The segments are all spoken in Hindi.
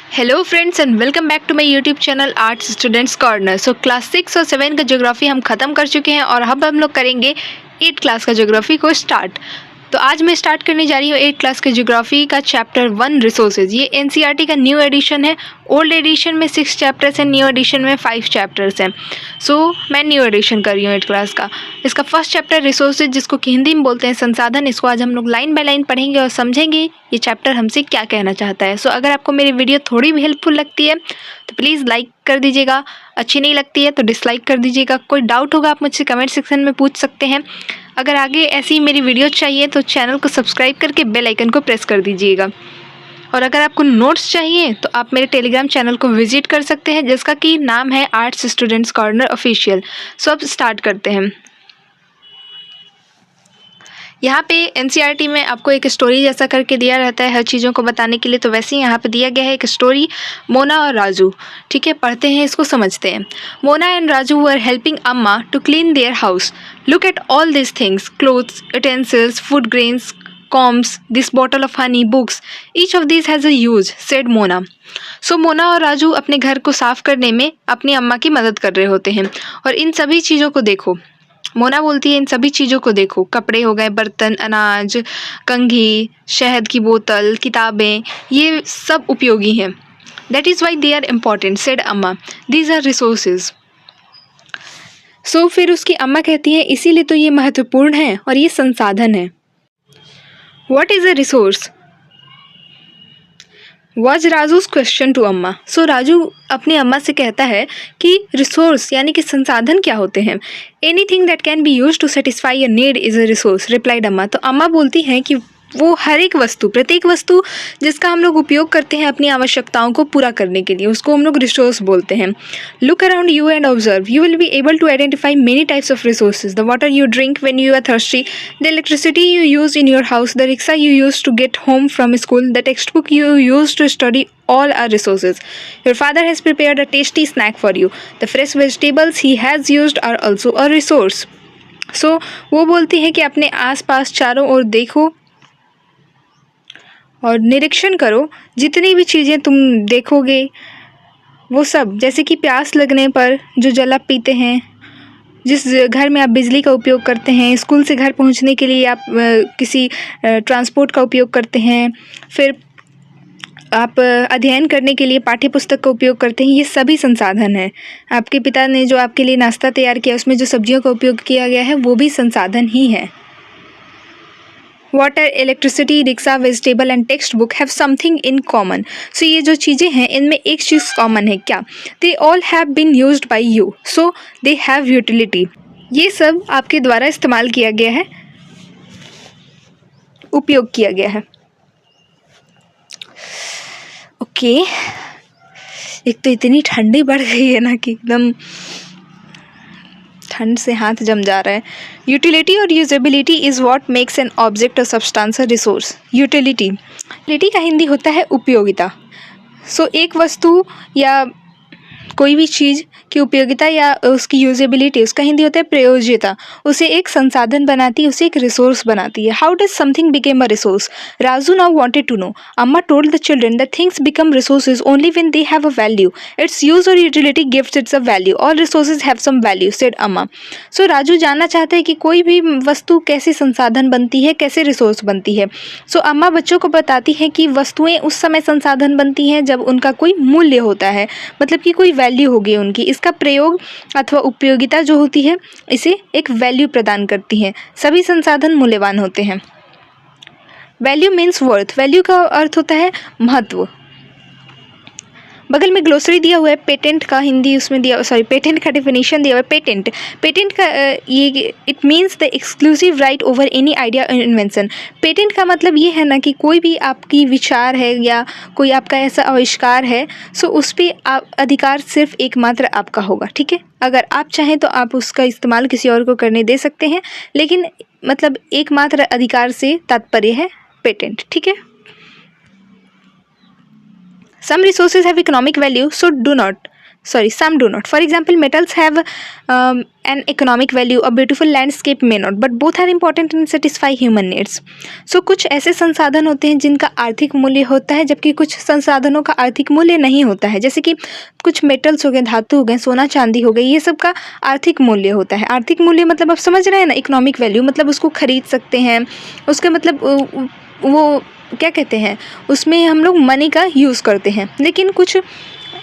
Hello friends and welcome back to my YouTube channel arts students corner. So class 6 और 7 का ज्योग्राफी हम ख़त्म कर चुके हैं और अब हम लोग करेंगे 8 क्लास का ज्योग्राफी को स्टार्ट। तो आज मैं स्टार्ट करने जा रही हूँ 8 क्लास के ज्योग्राफी का चैप्टर 1 रिसोर्सेज। ये एनसीईआरटी का न्यू एडिशन है। ओल्ड एडिशन में 6 चैप्टर्स हैं, न्यू एडिशन में 5 चैप्टर्स हैं। सो मैं न्यू एडिशन कर रही हूँ 8 क्लास का। इसका फर्स्ट चैप्टर रिसोर्सेज, जिसको कि हिंदी में बोलते हैं संसाधन। इसको आज हम लोग लाइन बाय लाइन पढ़ेंगे और समझेंगे ये चैप्टर हमसे क्या कहना चाहता है। सो अगर आपको मेरी वीडियो थोड़ी भी हेल्पफुल लगती है तो प्लीज़ लाइक कर दीजिएगा, अच्छी नहीं लगती है तो डिसलाइक कर दीजिएगा। कोई डाउट होगा आप मुझसे कमेंट सेक्शन में पूछ सकते हैं। अगर आगे ऐसी मेरी वीडियो चाहिए तो चैनल को सब्सक्राइब करके बेल आइकन को प्रेस कर दीजिएगा। और अगर आपको नोट्स चाहिए तो आप मेरे टेलीग्राम चैनल को विजिट कर सकते हैं, जिसका कि नाम है आर्ट्स स्टूडेंट्स कॉर्नर ऑफिशियल। सो अब स्टार्ट करते हैं। यहाँ पे एनसीईआरटी में आपको एक स्टोरी जैसा करके दिया रहता है हर चीज़ों को बताने के लिए, तो वैसे ही यहाँ पे दिया गया है एक स्टोरी, मोना और राजू। ठीक है, पढ़ते हैं, इसको समझते हैं। Mona and Raju were helping Amma to clean their house. Look at all this things, clothes, utensils, food grains, combs, this bottle of honey, books. Each of these has a use, said Mona. So Mona और राजू अपने घर को साफ करने में अपनी अम्मा की मदद कर रहे होते हैं। और इन सभी चीज़ों को देखो, मोना बोलती है इन सभी चीज़ों को देखो, कपड़े हो गए, बर्तन, अनाज, कंघी, शहद की बोतल, किताबें, ये सब उपयोगी हैं। That is why they are important, said Amma. These are resources. So फिर उसकी अम्मा कहती हैं इसीलिए तो ये महत्वपूर्ण है और ये संसाधन है। What is a resource? Was Raju's question to अम्मा। सो राजू अपनी अम्मा से कहता है कि रिसोर्स यानी कि संसाधन क्या होते हैं। Anything that can be used to satisfy a need is a resource, replied अम्मा। तो अम्मा बोलती हैं कि वो हर एक वस्तु, प्रत्येक वस्तु जिसका हम लोग उपयोग करते हैं अपनी आवश्यकताओं को पूरा करने के लिए, उसको हम लोग रिसोर्स बोलते हैं। Look around you and observe, you will be able to identify many types of resources. The water you drink when you are thirsty, the electricity you use in your house, the rickshaw you use to get home from school, the text book you use to study, all are resources. Your father has prepared a tasty snack for you. The fresh vegetables he has used are also a resource. So वो बोलती हैं कि अपने आसपास चारों ओर देखो और निरीक्षण करो, जितनी भी चीज़ें तुम देखोगे वो सब, जैसे कि प्यास लगने पर जो जल आप पीते हैं, जिस घर में आप बिजली का उपयोग करते हैं, स्कूल से घर पहुंचने के लिए आप किसी ट्रांसपोर्ट का उपयोग करते हैं, फिर आप अध्ययन करने के लिए पाठ्य पुस्तक का उपयोग करते हैं, ये सभी संसाधन हैं। आपके पिता ने जो आपके लिए नाश्ता तैयार किया, उसमें जो सब्जियों का उपयोग किया गया है, वो भी संसाधन ही है। Water, electricity, rickshaw, vegetable and textbook have something in common. So ये जो चीज़ें हैं इनमें एक चीज़ कॉमन है, क्या? They all have been used by you, so they have utility. ये सब आपके द्वारा इस्तेमाल किया गया है, उपयोग किया गया है। ओके, एक तो इतनी ठंडी बढ़ गई है ना कि एकदम ठंड से हाथ जम जा रहा है। यूटिलिटी और usability is what makes an object a substance a resource. Utility का हिंदी होता है उपयोगिता। सो एक वस्तु या कोई भी चीज़ की उपयोगिता या उसकी यूजेबिलिटी, उसका हिंदी होता है प्रयोज्यता, उसे एक संसाधन बनाती है, उसे एक रिसोर्स बनाती है। How does something became a resource? Raju now wanted to know. Amma told the children that things become resources only when they have a value. Its use or utility gives its a value. All resources have some value, said Amma. So Raju जानना चाहते हैं कि कोई भी वस्तु कैसे संसाधन बनती है, कैसे रिसोर्स बनती है। सो अम्मा बच्चों को बताती हैं कि वस्तुएं उस समय संसाधन बनती हैं जब उनका कोई मूल्य होता है, मतलब कि कोई वैल्यू होगी उनकी। इसका प्रयोग अथवा उपयोगिता जो होती है इसे एक वैल्यू प्रदान करती है। सभी संसाधन मूल्यवान होते हैं। Value means worth. वैल्यू का अर्थ होता है महत्व। बगल में ग्लोसरी दिया हुआ है, पेटेंट का हिंदी उसमें दिया, पेटेंट का डेफिनेशन दिया हुआ है। पेटेंट का ये it means the exclusive right over any idea और इन्वेंशन। पेटेंट का मतलब ये है ना कि कोई भी आपकी विचार है या कोई आपका ऐसा आविष्कार है, सो उस पर आप अधिकार सिर्फ एकमात्र आपका होगा। ठीक है, अगर आप चाहें तो आप उसका इस्तेमाल किसी और को करने दे सकते हैं, लेकिन मतलब एकमात्र अधिकार से तात्पर्य है पेटेंट। ठीक है। Some resources have economic value, so do not. some do not. For example, metals have an economic value, a beautiful landscape may not, but both are important and satisfy human needs. So कुछ ऐसे संसाधन होते हैं जिनका आर्थिक मूल्य होता है, जबकि कुछ संसाधनों का आर्थिक मूल्य नहीं होता है। जैसे कि कुछ मेटल्स हो गए, धातु हो गए, सोना चांदी हो गई, ये सब का आर्थिक मूल्य होता है। आर्थिक मूल्य मतलब आप समझ रहे हैं ना, इकोनॉमिक वैल्यू मतलब उसको खरीद सकते हैं, उसका मतलब वो क्या कहते हैं, उसमें हम लोग मनी का यूज़ करते हैं। लेकिन कुछ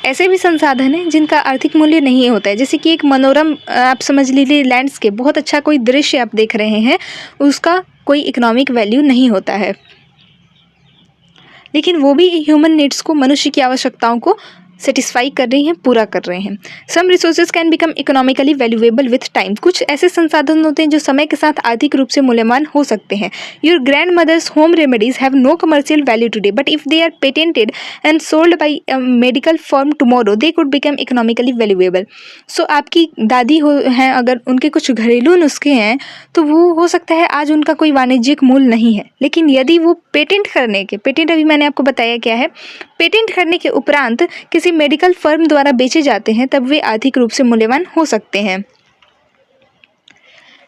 ऐसे भी संसाधन हैं जिनका आर्थिक मूल्य नहीं होता है। जैसे कि एक मनोरम आप समझ लीजिए लैंडस्केप, बहुत अच्छा कोई दृश्य आप देख रहे हैं, उसका कोई इकोनॉमिक वैल्यू नहीं होता है, लेकिन वो भी ह्यूमन नीड्स को, मनुष्य की आवश्यकताओं को सेटिस्फाई कर रही हैं, पूरा कर रहे हैं। Some resources can become economically valuable with time. कुछ ऐसे संसाधन होते हैं जो समय के साथ आर्थिक रूप से मूल्यवान हो सकते हैं। Your grandmother's home remedies have no commercial value today, but if they are patented and sold by medical firm tomorrow they could become economically valuable. So आपकी दादी हैं, अगर उनके कुछ घरेलू नुस्खे हैं तो वो हो सकता है आज उनका कोई वाणिज्यिक मूल्य नहीं है, लेकिन यदि वो पेटेंट अभी मैंने आपको बताया क्या है, पेटेंट करने के उपरांत किसी मेडिकल फर्म द्वारा बेचे जाते हैं, तब वे आर्थिक रूप से मूल्यवान हो सकते हैं।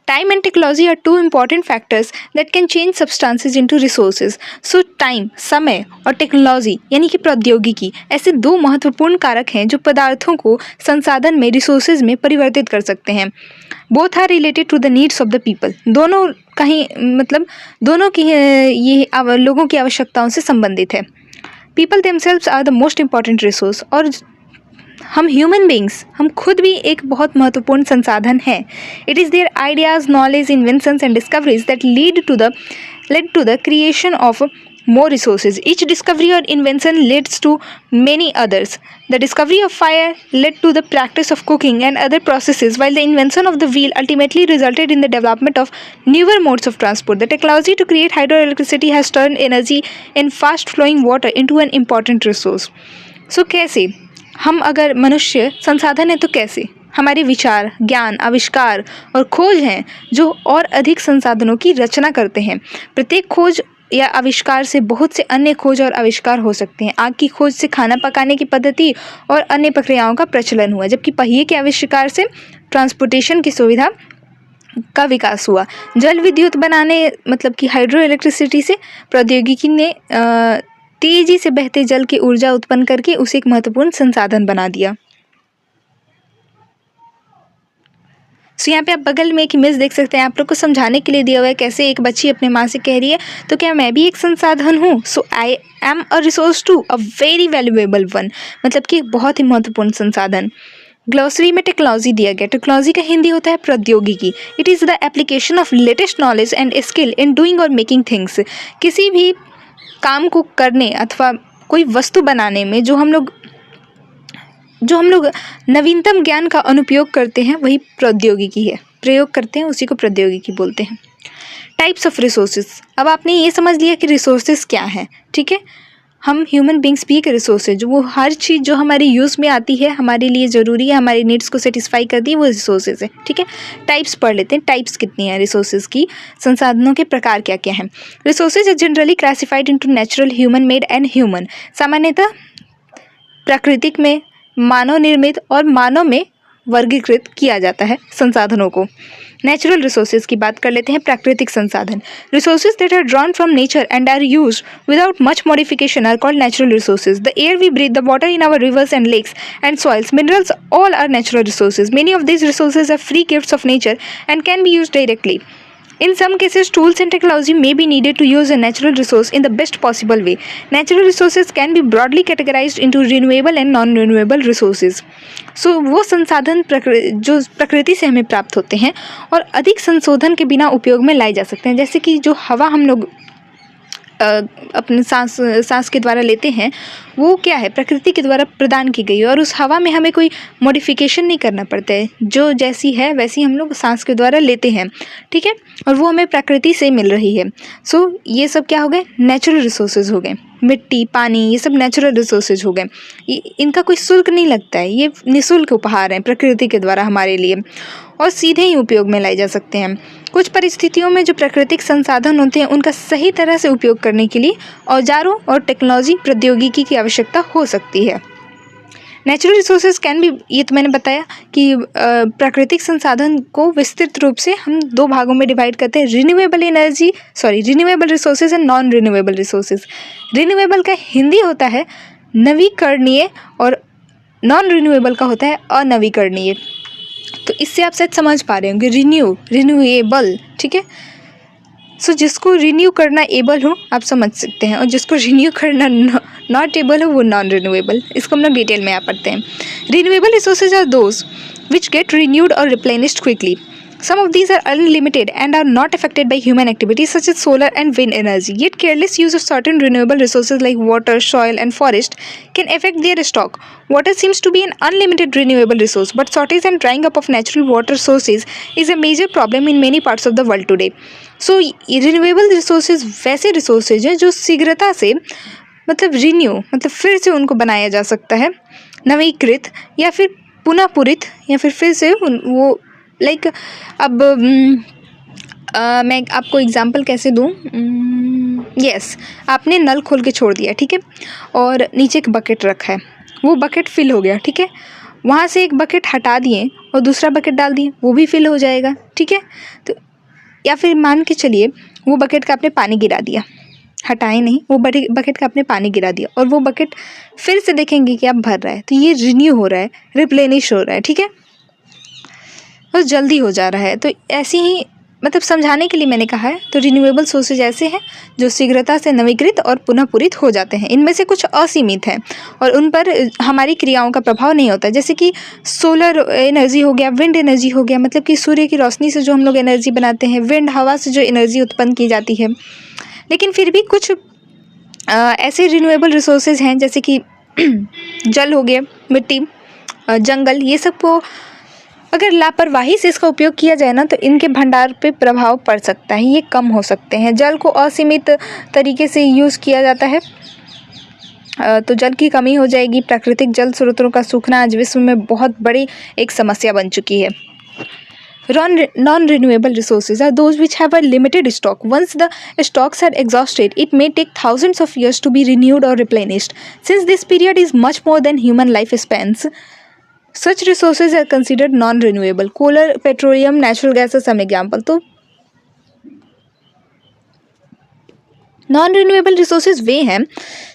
Time and technology are two important factors that can change substances into resources. So time, समय, और टेक्नोलॉजी यानी कि प्रौद्योगिकी, ऐसे दो महत्वपूर्ण कारक हैं जो पदार्थों को संसाधन में, रिसोर्सेज में परिवर्तित कर सकते हैं। Both are related to the needs of the people. दोनों कहीं मतलब दोनों की ये लोगों की आवश्यकताओं से संबंधित है। People themselves are the most important resource. और हम ह्यूमन बींग्स, हम खुद भी एक बहुत महत्वपूर्ण संसाधन है। It is their ideas, knowledge, inventions and discoveries that lead to the creation of more resources. Each discovery or invention leads to many others. The discovery of fire led to the practice of cooking and other processes, while the invention of the wheel ultimately resulted in the development of newer modes of transport. The technology to create hydroelectricity has turned energy in fast flowing water into an important resource. So कैसे हम, अगर मनुष्य संसाधन है तो कैसे हमारे विचार, ज्ञान, आविष्कार और खोज हैं जो और अधिक संसाधनों की रचना करते हैं। प्रत्येक खोज या आविष्कार से बहुत से अन्य खोज और आविष्कार हो सकते हैं। आग की खोज से खाना पकाने की पद्धति और अन्य प्रक्रियाओं का प्रचलन हुआ, जबकि पहिए के आविष्कार से ट्रांसपोर्टेशन की सुविधा का विकास हुआ। जल विद्युत बनाने मतलब कि हाइड्रो इलेक्ट्रिसिटी से प्रौद्योगिकी ने तेजी से बहते जल की ऊर्जा उत्पन्न करके उसे एक महत्वपूर्ण संसाधन बना दिया। सो यहाँ पे आप बगल में एक इमेज देख सकते हैं, आप लोग को समझाने के लिए दिया हुआ है कैसे एक बच्ची अपने माँ से कह रही है तो क्या मैं भी एक संसाधन हूँ। So I am a resource too, a very valuable one, मतलब कि एक बहुत ही महत्वपूर्ण संसाधन। ग्लॉसरी में टेक्नोलॉजी दिया गया। टेक्नोलॉजी का हिंदी होता है प्रौद्योगिकी। It is the application of latest knowledge and skill in doing और मेकिंग थिंग्स। किसी भी काम को करने अथवा कोई वस्तु बनाने में जो हम लोग नवीनतम ज्ञान का अनुप्रयोग करते हैं वही प्रौद्योगिकी है, प्रयोग करते हैं उसी को प्रौद्योगिकी बोलते हैं। Types of resources. अब आपने ये समझ लिया कि रिसोर्सेज क्या है, ठीक है। हम ह्यूमन बींग्स भी एक रिसोर्सेज, वो हर चीज़ जो हमारे यूज़ में आती है, हमारे लिए ज़रूरी है, हमारी नीड्स को सेटिस्फाई करती है, वो रिसोर्सेज है, ठीक है। टाइप्स पढ़ लेते हैं, टाइप्स कितनी हैं रिसोर्सेज की, संसाधनों के प्रकार क्या क्या हैं। Resources are generally classified into natural, human made and human. सामान्यतः प्राकृतिक में, मानव निर्मित और मानव में वर्गीकृत किया जाता है संसाधनों को। नेचुरल रिसोर्सेज की बात कर लेते हैं, प्राकृतिक संसाधन। Resources that are drawn from nature and are used without much modification are called natural resources. The air we breathe, the water in our rivers and lakes and soils, minerals, all are natural resources. Many of these resources are free gifts of nature and can be used directly. In some cases, tools and technology may be needed to use a natural resource in the best possible way. Natural resources can be broadly categorized into renewable and non-renewable resources. So, वो संसाधन जो प्रकृति से हमें प्राप्त होते हैं और अधिक संशोधन के बिना उपयोग में लाए जा सकते हैं। जैसे कि जो हवा हम लोग अपने सांस के द्वारा लेते हैं, वो क्या है, प्रकृति के द्वारा प्रदान की गई है और उस हवा में हमें कोई मॉडिफिकेशन नहीं करना पड़ता है, जो जैसी है वैसी हम लोग सांस के द्वारा लेते हैं, ठीक है, और वो हमें प्रकृति से मिल रही है। सो ये सब क्या हो गए, नेचुरल रिसोर्सेज हो गए। मिट्टी, पानी, ये सब नेचुरल रिसोर्सेज हो गए। इनका कोई शुल्क नहीं लगता है, ये निःशुल्क उपहार हैं प्रकृति के द्वारा हमारे लिए और सीधे ही उपयोग में लाए जा सकते हैं। कुछ परिस्थितियों में जो प्राकृतिक संसाधन होते हैं उनका सही तरह से उपयोग करने के लिए औजारों और टेक्नोलॉजी, प्रौद्योगिकी की आवश्यकता हो सकती है। नेचुरल रिसोर्सेज कैन बी, ये तो मैंने बताया कि प्राकृतिक संसाधन को विस्तृत रूप से हम दो भागों में डिवाइड करते हैं, renewable resources and non renewable resources. Renewable का हिंदी होता है नवीकरणीय और नॉन रिन्यूएबल का होता है अनवीकरणीय। तो इससे आप शायद समझ पा रहे होंगे, रिन्यूएबल, ठीक है। सो जिसको रिन्यू करना एबल हो आप समझ सकते हैं, और जिसको रिन्यू करना नॉट एबल हो वो नॉन रिन्यूएबल। इसको हम लोग डिटेल में यहाँ पढ़ते हैं। Renewable resources are those which get renewed or replenished quickly. Some of these are unlimited and are not affected by human activities such as solar and wind energy. Yet careless use of certain renewable resources like water, soil and forest can affect their stock. Water seems to be an unlimited renewable resource, but shortage and drying up of natural water sources is a major problem in many parts of the world today. So renewable resources वैसे resources हैं जो शीघ्रता से मतलब फिर से उनको बनाया जा सकता है, नवीकृत या फिर पुनः पूरित, या फिर से वो लाइक अब मैं आपको एग्जांपल कैसे दूँ। यस, आपने नल खोल के छोड़ दिया, ठीक है, और नीचे एक बकेट रखा है, वो बकेट फिल हो गया, ठीक है। वहाँ से एक बकेट हटा दिए और दूसरा बकेट डाल दिए, वो भी फिल हो जाएगा, ठीक है। तो या फिर मान के चलिए वो बकेट का आपने पानी गिरा दिया, हटाए नहीं, वो बकेट का आपने पानी गिरा दिया और वो बकेट फिर से देखेंगे कि आप भर रहा है, तो ये रिन्यू हो रहा है, रिप्लेनिश हो रहा है, ठीक है, तो जल्दी हो जा रहा है। तो ऐसे ही मतलब समझाने के लिए मैंने कहा है। तो रिन्यूएबल सोर्सेज ऐसे हैं जो शीघ्रता से नवीकृत और पुनः पूरित हो जाते हैं। इनमें से कुछ असीमित हैं और उन पर हमारी क्रियाओं का प्रभाव नहीं होता, जैसे कि सोलर एनर्जी हो गया, विंड एनर्जी हो गया, मतलब कि सूर्य की रोशनी से जो हम लोग एनर्जी बनाते हैं, विंड हवा से जो एनर्जी उत्पन्न की जाती है। लेकिन फिर भी कुछ ऐसे रिन्यूएबल रिसोर्सेज हैं जैसे कि जल हो गया, मिट्टी, जंगल, ये सब को अगर लापरवाही से इसका उपयोग किया जाए ना तो इनके भंडार पे प्रभाव पड़ सकता है, ये कम हो सकते हैं। जल को असीमित तरीके से यूज़ किया जाता है तो जल की कमी हो जाएगी। प्राकृतिक जल स्रोतों का सूखना आज विश्व में बहुत बड़ी एक समस्या बन चुकी है। Non-renewable resources are those which have a limited stock. Once the stocks are exhausted, it may take thousands of years to be renewed or replenished. Since this period is much more than human lifespans, such resources are considered non-renewable. Coal, petroleum, natural gas are some example. तो नॉन रिन्यूएबल रिसोर्सेज वे हैं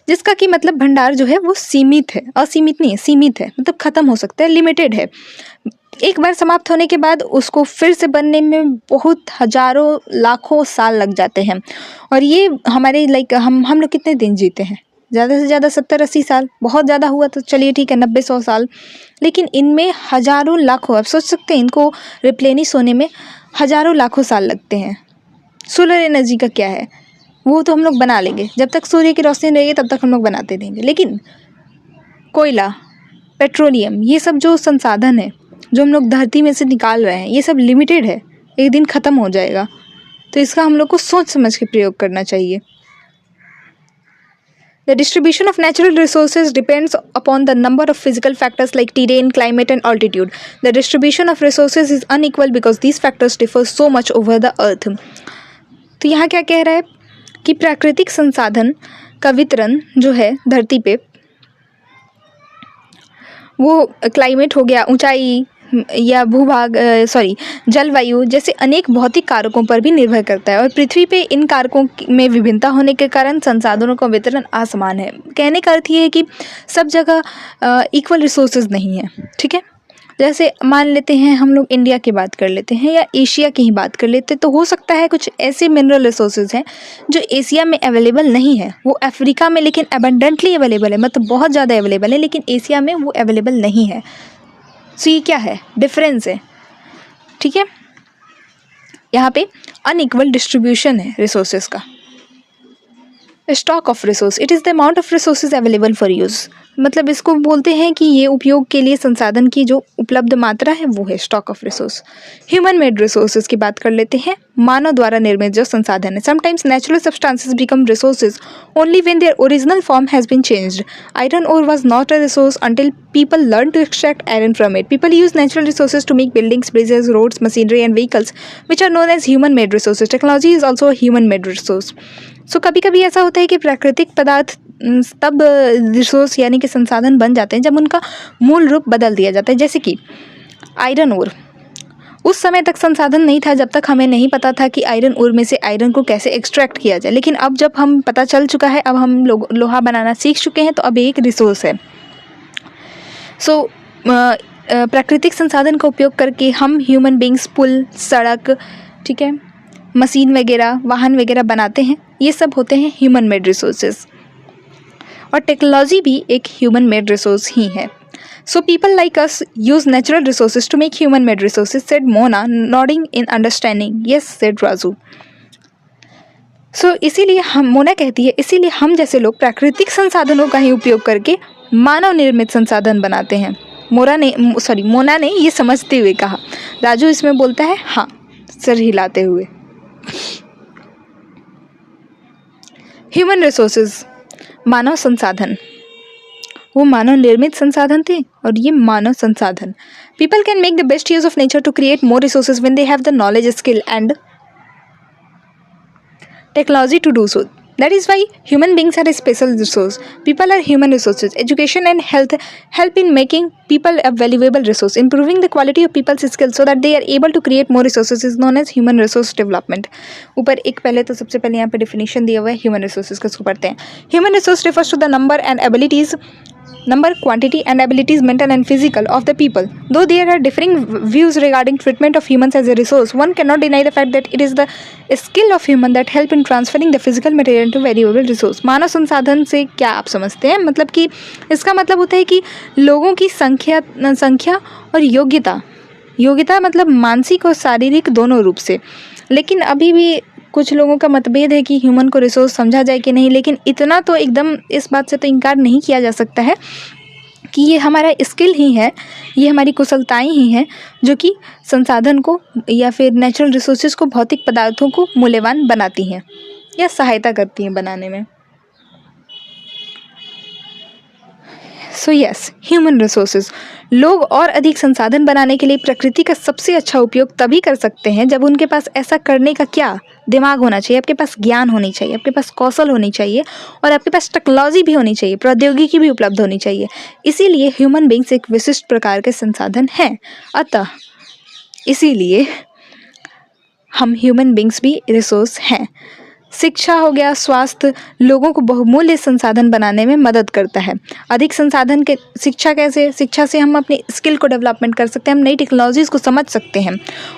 जिसका कि मतलब भंडार जो है वो सीमित है, असीमित नहीं है, सीमित है, मतलब ख़त्म हो सकता है, लिमिटेड है। एक बार समाप्त होने के बाद उसको फिर से बनने में बहुत हजारों लाखों साल लग जाते हैं। और ये हमारे लाइक हम लोग कितने दिन जीते हैं, ज़्यादा से ज़्यादा 70-80 साल, बहुत ज़्यादा हुआ तो चलिए ठीक है 90-100 साल, लेकिन इनमें हजारों लाखों, आप सोच सकते हैं इनको रिप्लेनिश होने में हजारों लाखों साल लगते हैं। सोलर एनर्जी का क्या है, वो तो हम लोग बना लेंगे, जब तक सूर्य की रोशनी रहेगी तब तक हम लोग बनाते रहेंगे। लेकिन कोयला, पेट्रोलियम, ये सब जो संसाधन है जो हम लोग धरती में से निकाल रहे हैं, ये सब लिमिटेड है, एक दिन ख़त्म हो जाएगा। तो इसका हम लोग को सोच समझ के प्रयोग करना चाहिए। The distribution of natural resources depends upon the number of physical factors like terrain, climate and altitude. The distribution of resources is unequal because these factors differ so much over the earth. तो यहाँ क्या कह रहा है कि प्राकृतिक संसाधन का वितरण जो है धरती पे, वो क्लाइमेट हो गया, ऊंचाई या भूभाग जलवायु जैसे अनेक भौतिक कारकों पर भी निर्भर करता है। और पृथ्वी पे इन कारकों में विभिन्नता होने के कारण संसाधनों का वितरण असमान है। कहने का अर्थ ये है कि सब जगह इक्वल रिसोर्सेज नहीं है, ठीक है। जैसे मान लेते हैं हम लोग इंडिया की बात कर लेते हैं या एशिया की ही बात कर लेते हैं, तो हो सकता है कुछ ऐसे मिनरल रिसोर्सेज हैं जो एशिया में अवेलेबल नहीं है, वो अफ्रीका में लेकिन अबंडेंटली अवेलेबल है, मतलब बहुत ज़्यादा अवेलेबल है, लेकिन एशिया में वो अवेलेबल नहीं है। सो ये क्या है, डिफरेंस है, ठीक है। यहाँ पे अनइक्वल डिस्ट्रीब्यूशन है रिसोर्सेज का। Stock of resource, it is the amount of resources available for use, मतलब इसको बोलते हैं कि ये उपयोग के लिए संसाधन की जो उपलब्ध मात्रा है वो है stock of resource. Human made resources की बात कर लेते हैं, मानव द्वारा निर्मित जो संसाधन है। Sometimes natural substances become resources only when their original form has been changed. Iron ore was not a resource until people learned to extract iron from it. People use natural resources to make buildings, bridges, roads, machinery and vehicles which are known as human made resources. Technology is also a human made resource. So कभी कभी ऐसा होता है कि प्राकृतिक पदार्थ तब रिसोर्स यानी कि संसाधन बन जाते हैं जब उनका मूल रूप बदल दिया जाता है। जैसे कि आयरन ओर, उस समय तक संसाधन नहीं था जब तक हमें नहीं पता था कि आयरन ओर में से आयरन को कैसे एक्सट्रैक्ट किया जाए, लेकिन अब जब हम पता चल चुका है, अब हम लोहा बनाना सीख चुके हैं, तो अब एक रिसोर्स है। सो प्राकृतिक संसाधन का उपयोग करके हम ह्यूमन बींग्स पुल, सड़क, ठीक है, मशीन वगैरह, वाहन वगैरह बनाते हैं। ये सब होते हैं ह्यूमन मेड रिसोर्सेज, और टेक्नोलॉजी भी एक ह्यूमन मेड रिसोर्स ही है। So people like us use natural resources to make human-made resources, said Mona, nodding in understanding. Yes, said Razu. So इसीलिए मोना कहती है, इसीलिए हम जैसे लोग प्राकृतिक संसाधनों का ही उपयोग करके मानव निर्मित संसाधन बनाते हैं। मोना ने ये समझते हुए कहा। राजू इसमें बोलता है हाँ, सर हिलाते हुए। ह्यूमन रिसोर्सेज, मानव संसाधन, वो मानव निर्मित संसाधन थे और ये मानव संसाधन। People can make the best use of nature to create more resources when they have the knowledge, skill and technology to do so. That is why human beings are a special resource. People are human resources. Education and health help in making people a valuable resource. Improving the quality of people's skills so that they are able to create more resources is known as human resource development. ऊपर एक पहले तो सबसे पहले यहाँ पे डिफिनेशन दिया हुआ है ह्यूमन रिसोर्सेज का, उसको पढ़ते हैं। Human resource refers to the number, quantity and abilities, mental and physical, of the people. Though there are differing views regarding treatment of humans as a resource, one cannot deny the fact that it is the skill of human that help in transferring the physical material into valuable resource. मानव संसाधन से क्या आप समझते हैं? मतलब कि इसका मतलब होता है कि लोगों की संख्या और योग्यता मतलब मानसिक और शारीरिक दोनों रूप से। लेकिन अभी भी कुछ लोगों का मतभेद है कि ह्यूमन को रिसोर्स समझा जाए कि नहीं, लेकिन इतना तो एकदम इस बात से तो इनकार नहीं किया जा सकता है कि ये हमारा स्किल ही है, ये हमारी कुशलताएं ही हैं जो कि संसाधन को या फिर नेचुरल रिसोर्सेज को, भौतिक पदार्थों को मूल्यवान बनाती हैं या सहायता करती हैं बनाने में। So yes, human resources. लोग और अधिक संसाधन बनाने के लिए प्रकृति का सबसे अच्छा उपयोग तभी कर सकते हैं जब उनके पास ऐसा करने का क्या दिमाग होना चाहिए, आपके पास ज्ञान होनी चाहिए, आपके पास कौशल होनी चाहिए और आपके पास टेक्नोलॉजी भी होनी चाहिए, प्रौद्योगिकी भी उपलब्ध होनी चाहिए। इसीलिए ह्यूमन बींग्स एक विशिष्ट प्रकार के संसाधन हैं। अतः इसीलिए हम ह्यूमन बींग्स भी रिसोर्स हैं। शिक्षा हो गया, स्वास्थ्य लोगों को बहुमूल्य संसाधन बनाने में मदद करता है। अधिक संसाधन के शिक्षा से हम अपनी स्किल को डेवलपमेंट कर सकते हैं, हम नई टेक्नोलॉजीज़ को समझ सकते हैं।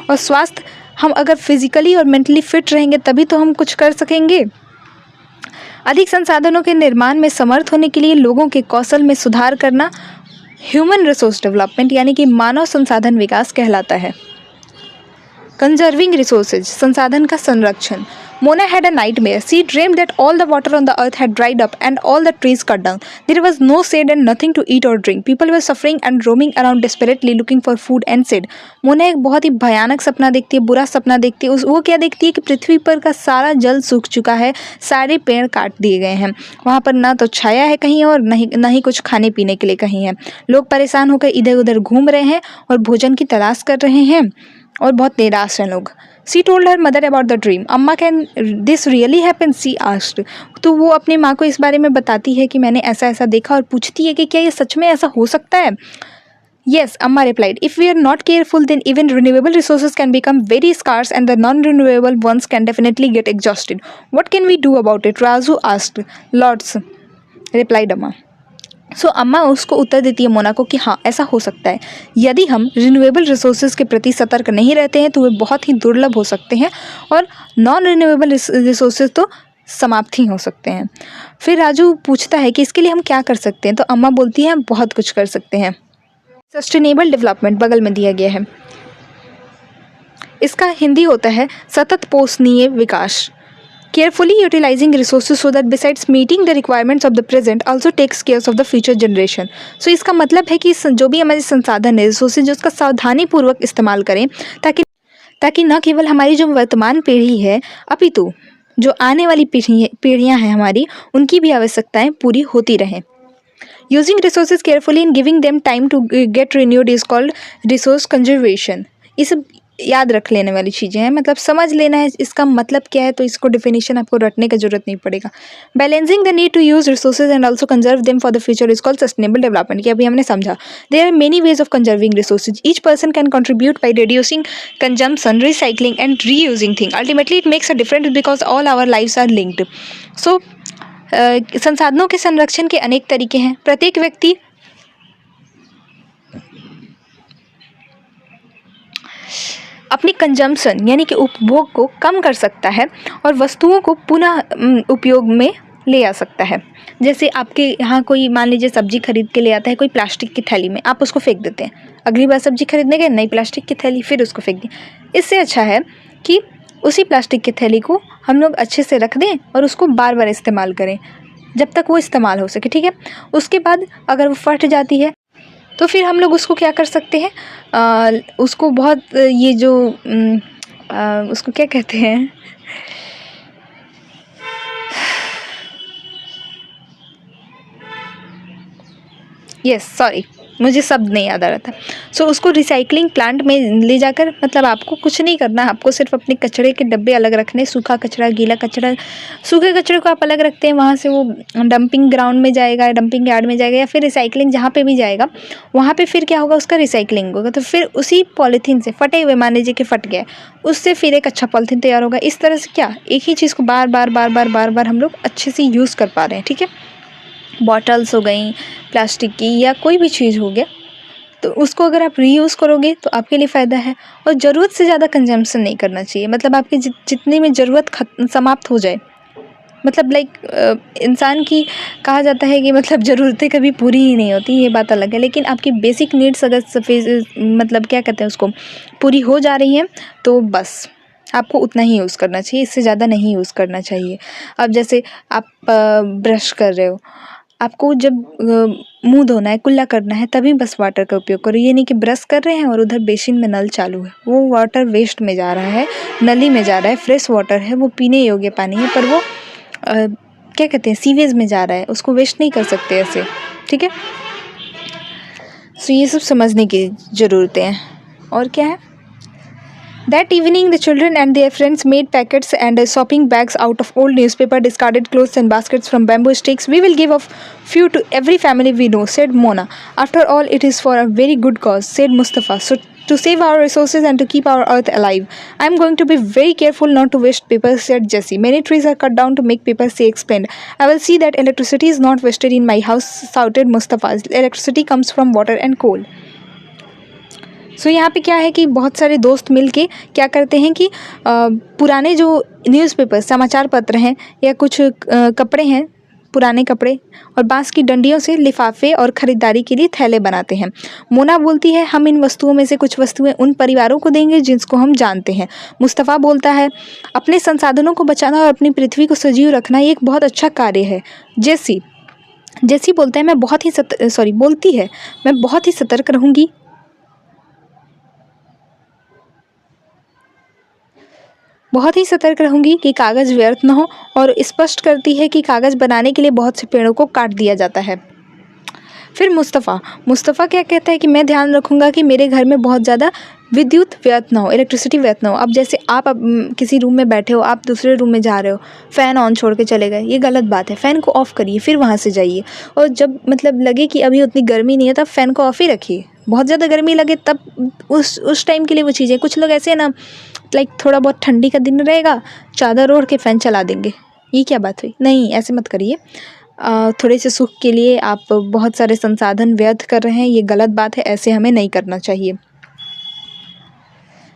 और स्वास्थ्य, हम अगर फिजिकली और मेंटली फिट रहेंगे तभी तो हम कुछ कर सकेंगे। अधिक संसाधनों के निर्माण में समर्थ होने के लिए लोगों के कौशल में सुधार करना ह्यूमन रिसोर्स डेवलपमेंट यानी कि मानव संसाधन विकास कहलाता है। कंजर्विंग रिसोर्सेज, संसाधन का संरक्षण। Mona had a nightmare. She dreamed that all the water on the earth had dried up and all the trees cut down. There was no shade and nothing to eat or drink. People were suffering and roaming around desperately looking for food and shade. Mona एक बहुत ही भयानक सपना देखती है, बुरा सपना देखती है। वो क्या देखती है कि पृथ्वी पर का सारा जल सूख चुका है, सारे पेड़ काट दिए गए हैं, वहाँ पर ना तो छाया है कहीं और ना ही कुछ खाने पीने के लिए कहीं है। लोग परेशान होकर इधर उधर घूम रहे हैं और भोजन की तलाश कर रहे हैं और बहुत निराश हैं लोग। She told her mother about the dream. अम्मा can this really happen? She asked. तो वो अपनी माँ को इस बारे में बताती है कि मैंने ऐसा ऐसा देखा और पूछती है कि क्या ये सच में ऐसा हो सकता है? Yes, Amma replied. If we are not careful, then even renewable resources can become very scarce and the non-renewable ones can definitely get exhausted. What can we do about it? Razu asked. Lots, replied Amma. सो अम्मा उसको उत्तर देती है मोना को कि हाँ, ऐसा हो सकता है। यदि हम रिन्यूएबल रिसोर्सेज के प्रति सतर्क नहीं रहते हैं तो वे बहुत ही दुर्लभ हो सकते हैं और नॉन रिन्यूएबल रिसोर्सेज तो समाप्त ही हो सकते हैं। फिर राजू पूछता है कि इसके लिए हम क्या कर सकते हैं, तो अम्मा बोलती है बहुत कुछ कर सकते हैं। सस्टेनेबल डेवलपमेंट बगल में दिया गया है, इसका हिंदी होता है सतत पोषणीय विकास। Carefully utilizing resources so that besides meeting the requirements of the present also takes care of the future generation. So इसका मतलब है कि जो भी हमारे संसाधन है, रिसोर्सेज, उसका सावधानी पूर्वक इस्तेमाल करें ताकि न केवल हमारी जो वर्तमान पीढ़ी है अपितु जो आने वाली पीढ़ियाँ हैं हमारी, उनकी भी आवश्यकताएं पूरी होती रहें। Using resources carefully and giving them time to get renewed is called resource conservation. याद रख लेने वाली चीज़ें हैं, मतलब समझ लेना है इसका मतलब क्या है, तो इसको डेफिनेशन आपको रटने की जरूरत नहीं पड़ेगा। Balancing the need to use resources and also conserve them for the future is called sustainable development, कि अभी हमने समझा। There are many ways of conserving resources, each person can contribute by reducing consumption, recycling and reusing thing. Ultimately it makes a difference because all our lives are linked. So संसाधनों के संरक्षण के अनेक तरीके हैं। प्रत्येक व्यक्ति अपनी कंजम्पशन यानी कि उपभोग को कम कर सकता है और वस्तुओं को पुनः उपयोग में ले आ सकता है। जैसे आपके यहाँ कोई मान लीजिए सब्जी खरीद के ले आता है कोई प्लास्टिक की थैली में, आप उसको फेंक देते हैं। अगली बार सब्जी खरीदने गए, नई प्लास्टिक की थैली, फिर उसको फेंक दें। इससे अच्छा है कि उसी प्लास्टिक की थैली को हम लोग अच्छे से रख दें और उसको बार बार इस्तेमाल करें जब तक वो इस्तेमाल हो सके, ठीक है। उसके बाद अगर वो फट जाती है तो फिर हम लोग उसको क्या कर सकते हैं, उसको बहुत ये जो उसको क्या कहते हैं, सॉरी मुझे शब्द नहीं याद आ रहा था। सो उसको रिसाइकलिंग प्लांट में ले जाकर, मतलब आपको कुछ नहीं करना, आपको सिर्फ अपने कचरे के डब्बे अलग रखने, सूखा कचरा, गीला कचरा। सूखे कचरे को आप अलग रखते हैं, वहाँ से वो डंपिंग ग्राउंड में जाएगा, डंपिंग यार्ड में जाएगा, या फिर रिसाइकलिंग जहाँ पे भी जाएगा वहाँ पे फिर क्या होगा, उसका रिसाइकलिंग होगा। तो फिर उसी पॉलीथीन से, फटे हुए मान लीजिए कि फट गया, उससे फिर एक अच्छा पॉलीथीन तैयार होगा। इस तरह से क्या एक ही चीज़ को बार बार हम लोग अच्छे से यूज़ कर पा रहे हैं, ठीक है। बॉटल्स हो गई प्लास्टिक की या कोई भी चीज़ हो गया, तो उसको अगर आप रीयूज़ करोगे तो आपके लिए फ़ायदा है। और ज़रूरत से ज़्यादा कंजम्पशन नहीं करना चाहिए, मतलब आपकी जितनी में ज़रूरत समाप्त हो जाए, मतलब लाइक इंसान की कहा जाता है कि मतलब ज़रूरतें कभी पूरी ही नहीं होती, ये बात अलग है। लेकिन आपकी बेसिक नीड्स अगर मतलब क्या कहते हैं उसको, पूरी हो जा रही हैं तो बस आपको उतना ही यूज़ करना चाहिए, इससे ज़्यादा नहीं यूज़ करना चाहिए। अब जैसे आप ब्रश कर रहे हो, आपको जब मुंह धोना है, कुल्ला करना है, तभी बस वाटर का उपयोग करो। ये नहीं कि ब्रश कर रहे हैं और उधर बेसिन में नल चालू है, वो वाटर वेस्ट में जा रहा है, नली में जा रहा है, फ्रेश वाटर है, वो पीने योग्य पानी है, पर वो क्या कहते हैं सीवेज में जा रहा है, उसको वेस्ट नहीं कर सकते ऐसे, ठीक है। सो ये सब समझने की ज़रूरतें हैं। और क्या है, that evening, the children and their friends made packets and shopping bags out of old newspaper, discarded clothes, and baskets from bamboo sticks. We will give a few to every family we know, said Mona. After all, it is for a very good cause, said Mustafa. So, to save our resources and to keep our earth alive, I am going to be very careful not to waste paper, said Jessie. Many trees are cut down to make paper, she explained. I will see that electricity is not wasted in my house, shouted Mustafa. Electricity comes from water and coal. सो यहाँ पे क्या है कि बहुत सारे दोस्त मिलके क्या करते हैं कि पुराने जो न्यूज़पेपर समाचार पत्र हैं या कुछ कपड़े हैं, पुराने कपड़े और बांस की डंडियों से लिफाफे और ख़रीदारी के लिए थैले बनाते हैं। मोना बोलती है हम इन वस्तुओं में से कुछ वस्तुएं उन परिवारों को देंगे जिसको हम जानते हैं। मुस्तफ़ा बोलता है अपने संसाधनों को बचाना और अपनी पृथ्वी को सजीव रखना ये एक बहुत अच्छा कार्य है। जेसी बोलता है बोलती है मैं बहुत ही सतर्क रहूँगी। बहुत ही सतर्क रहूँगी कि कागज़ व्यर्थ न हो, और स्पष्ट करती है कि कागज़ बनाने के लिए बहुत से पेड़ों को काट दिया जाता है। फिर मुस्तफ़ा क्या कहता है कि मैं ध्यान रखूँगा कि मेरे घर में बहुत ज़्यादा विद्युत व्यर्थ ना हो, इलेक्ट्रिसिटी व्यर्थ ना हो। अब जैसे आप किसी रूम में बैठे हो, आप दूसरे रूम में जा रहे हो, फ़ैन ऑन छोड़ के चले गए, ये गलत बात है। फ़ैन को ऑफ़ करिए, फिर वहाँ से जाइए, और जब मतलब लगे कि अभी उतनी गर्मी नहीं है तब फ़ैन को ऑफ़ ही रखिए। बहुत ज़्यादा गर्मी लगे तब उस टाइम के लिए वो चीज़ें, कुछ लोग ऐसे हैं ना, लाइक थोड़ा बहुत ठंडी का दिन रहेगा, चादर ओढ़ के फ़ैन चला देंगे, ये क्या बात हुई? नहीं, ऐसे मत करिए। थोड़े से सुख के लिए आप बहुत सारे संसाधन व्यर्थ कर रहे हैं, ये गलत बात है, ऐसे हमें नहीं करना चाहिए।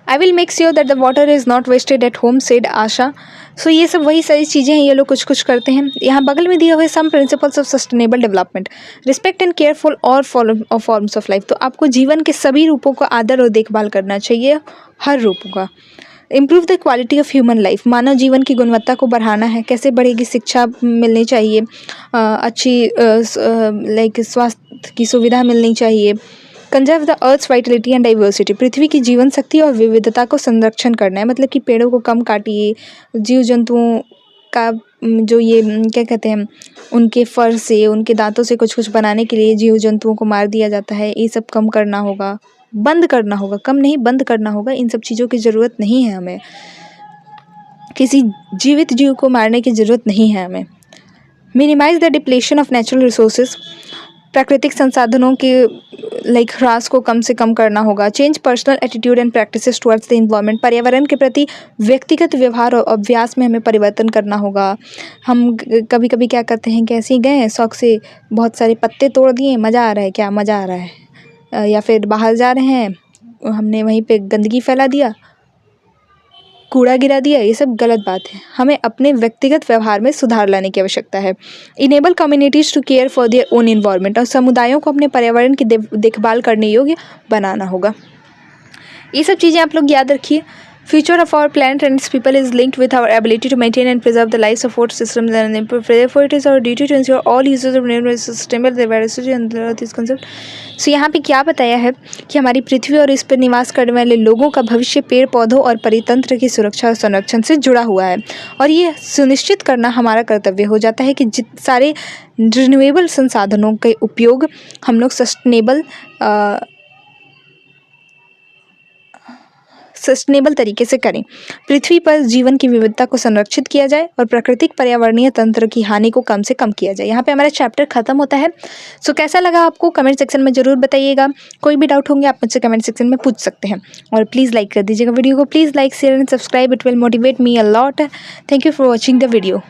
I will make sure that the water is not wasted at home, said Asha. So ये सब वही सारी चीज़ें हैं, ये लोग कुछ करते हैं। यहाँ बगल में दिए हुए some principles of sustainable development, respect and careful all forms of life. तो आपको जीवन के सभी रूपों का आदर और देखभाल करना चाहिए, हर रूपों का। Improve the quality of human life, मानव जीवन की गुणवत्ता को बढ़ाना है। कैसे बढ़ेगी? शिक्षा मिलनी चाहिए, अच्छी लाइक स्वास्थ्य की सुविधा मिलनी चाहिए। Conserve the earth's vitality and diversity, पृथ्वी की जीवन शक्ति और विविधता को संरक्षण करना है, मतलब कि पेड़ों को कम काटिए, जीव जंतुओं का जो ये क्या कहते हैं, उनके फर से, उनके दांतों से कुछ बनाने के लिए जीव जंतुओं को मार दिया जाता है, ये सब कम करना होगा। बंद करना होगा, कम नहीं बंद करना होगा। इन सब चीज़ों की ज़रूरत नहीं है हमें, किसी जीवित जीव को मारने की ज़रूरत नहीं है हमें। Minimize the depletion of natural resources, प्राकृतिक संसाधनों के ह्रास को कम से कम करना होगा। Change personal attitude and practices towards the environment, पर्यावरण के प्रति व्यक्तिगत व्यवहार और अभ्यास में हमें परिवर्तन करना होगा। हम कभी कभी क्या करते हैं कि ऐसे ही गए शौक से बहुत सारे पत्ते तोड़ दिए, मज़ा आ रहा है, क्या मज़ा आ रहा है, या फिर बाहर जा रहे हैं हमने वहीं पे गंदगी फैला दिया, कूड़ा गिरा दिया, ये सब गलत बात है। हमें अपने व्यक्तिगत व्यवहार में सुधार लाने की आवश्यकता है। Enable communities to care for their own environment, और समुदायों को अपने पर्यावरण की देखभाल करने योग्य बनाना होगा। ये सब चीज़ें आप लोग याद रखिए। Future of our planet and its people is linked with our ability to maintain and preserve the life support systems and improve, therefore it is our duty to ensure all users of renewable sustainable diversity and the earth is conserved। सो यहाँ पे क्या बताया है कि हमारी पृथ्वी और इस पर निवास करने वाले लोगों का भविष्य पेड़ पौधों और परितंत्र की सुरक्षा और संरक्षण से जुड़ा हुआ है, और ये सुनिश्चित करना हमारा कर्तव्य हो जाता है कि सारे रिन्यूएबल संसाधनों के उपयोग हम लोग सस्टेनेबल तरीके से करें। पृथ्वी पर जीवन की विविधता को संरक्षित किया जाए और प्राकृतिक पर्यावरणीय तंत्र की हानि को कम से कम किया जाए। यहाँ पे हमारा चैप्टर खत्म होता है। सो कैसा लगा आपको कमेंट सेक्शन में ज़रूर बताइएगा। कोई भी डाउट होंगे आप मुझसे कमेंट सेक्शन में पूछ सकते हैं, और प्लीज़ लाइक कर दीजिएगा वीडियो को। Please like share and subscribe, it will motivate me a lot. Thank you for watching the video.